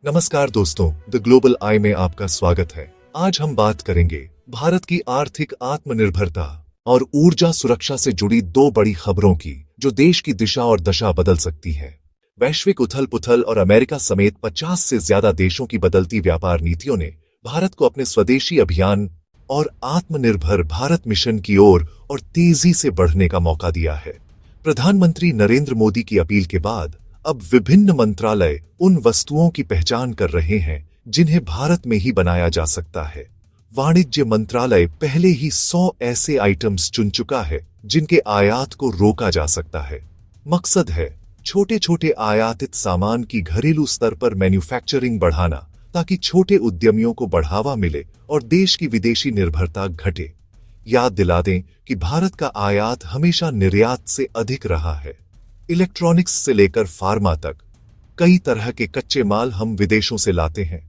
नमस्कार दोस्तों, the global आई में आपका स्वागत है। आज हम बात करेंगे भारत की आर्थिक आत्मनिर्भरता और ऊर्जा सुरक्षा से जुड़ी दो बड़ी खबरों की, जो देश की दिशा और दशा बदल सकती है। वैश्विक उथल पुथल और अमेरिका समेत 50 से ज्यादा देशों की बदलती व्यापार नीतियों ने भारत को अपने स्वदेशी अभियान और आत्मनिर्भर भारत मिशन की ओर और तेजी से बढ़ने का मौका दिया है। प्रधानमंत्री नरेंद्र मोदी की अपील के बाद अब विभिन्न मंत्रालय उन वस्तुओं की पहचान कर रहे हैं जिन्हें भारत में ही बनाया जा सकता है। वाणिज्य मंत्रालय पहले ही 100 ऐसे आइटम्स चुन चुका है जिनके आयात को रोका जा सकता है। मकसद है छोटे छोटे आयातित सामान की घरेलू स्तर पर मैन्युफैक्चरिंग बढ़ाना, ताकि छोटे उद्यमियों को बढ़ावा मिले और देश की विदेशी निर्भरता घटे। याद दिला दें कि भारत का आयात हमेशा निर्यात से अधिक रहा है। इलेक्ट्रॉनिक्स से लेकर फार्मा तक कई तरह के कच्चे माल हम विदेशों से लाते हैं,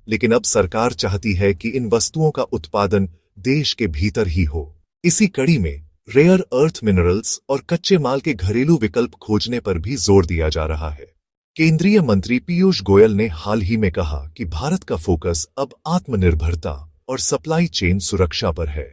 लेकिन अब सरकार चाहती है कि इन वस्तुओं का उत्पादन देश के भीतर ही हो। इसी कड़ी में रेयर अर्थ मिनरल्स और कच्चे माल के घरेलू विकल्प खोजने पर भी जोर दिया जा रहा है। केंद्रीय मंत्री पीयूष गोयल ने हाल ही में कहा कि भारत का फोकस अब आत्मनिर्भरता और सप्लाई चेन सुरक्षा पर है।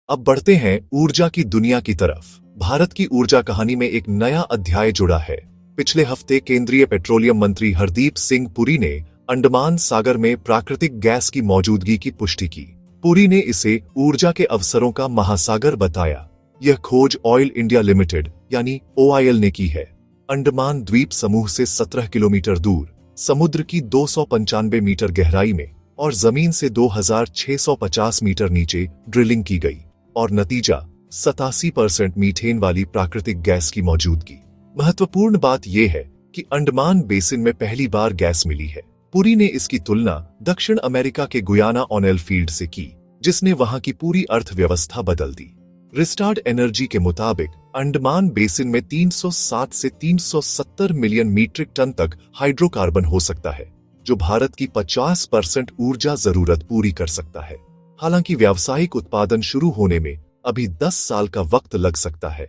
अब बढ़ते हैं ऊर्जा की दुनिया की तरफ। भारत की ऊर्जा कहानी में एक नया अध्याय जुड़ा है। पिछले हफ्ते केंद्रीय पेट्रोलियम मंत्री हरदीप सिंह पुरी ने अंडमान सागर में प्राकृतिक गैस की मौजूदगी की पुष्टि की। पुरी ने इसे ऊर्जा के अवसरों का महासागर बताया। यह खोज ऑयल इंडिया लिमिटेड यानी OIL ने की है। अंडमान द्वीप समूह से 17 किलोमीटर दूर, समुद्र की 295 मीटर गहराई में और जमीन से 2650 मीटर नीचे ड्रिलिंग की गई और नतीजा 87% मीथेन वाली प्राकृतिक गैस की मौजूदगी। महत्वपूर्ण बात यह है कि अंडमान बेसिन में पहली बार गैस मिली है। पुरी ने इसकी तुलना दक्षिण अमेरिका के गुयाना ऑनेल फील्ड से की, जिसने वहां की पूरी अर्थव्यवस्था बदल दी। रिस्टार्ट एनर्जी के मुताबिक अंडमान बेसिन में 360 से 370 मिलियन मीट्रिक टन तक हाइड्रोकार्बन हो सकता है, जो भारत की 50% ऊर्जा जरूरत पूरी कर सकता है। हालांकि व्यावसायिक उत्पादन शुरू होने में अभी 10 साल का वक्त लग सकता है।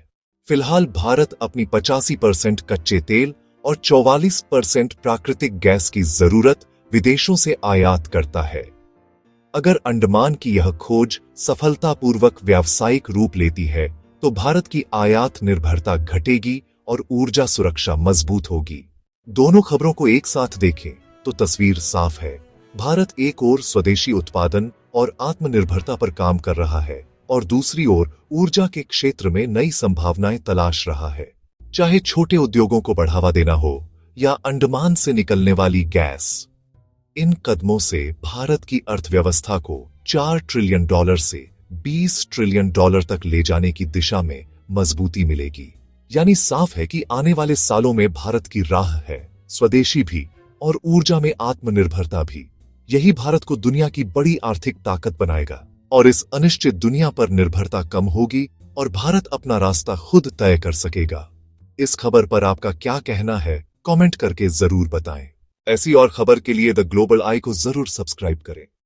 फिलहाल भारत अपनी 85% कच्चे तेल और 44% प्राकृतिक गैस की जरूरत विदेशों से आयात करता है। अगर अंडमान की यह खोज सफलतापूर्वक व्यावसायिक रूप लेती है, तो भारत की आयात निर्भरता घटेगी और ऊर्जा सुरक्षा मजबूत होगी। दोनों खबरों को एक साथ देखें तो तस्वीर साफ है। भारत एक ओर स्वदेशी उत्पादन और आत्मनिर्भरता पर काम कर रहा है और दूसरी ओर ऊर्जा के क्षेत्र में नई संभावनाएं तलाश रहा है। चाहे छोटे उद्योगों को बढ़ावा देना हो या अंडमान से निकलने वाली गैस, इन कदमों से भारत की अर्थव्यवस्था को $4 ट्रिलियन से $20 ट्रिलियन तक ले जाने की दिशा में मजबूती मिलेगी। यानी साफ है कि आने वाले सालों में भारत की राह है स्वदेशी भी और ऊर्जा में आत्मनिर्भरता भी। यही भारत को दुनिया की बड़ी आर्थिक ताकत बनाएगा और इस अनिश्चित दुनिया पर निर्भरता कम होगी और भारत अपना रास्ता खुद तय कर सकेगा। इस खबर पर आपका क्या कहना है, कमेंट करके जरूर बताएं। ऐसी और खबर के लिए द ग्लोबल आई को जरूर सब्सक्राइब करें।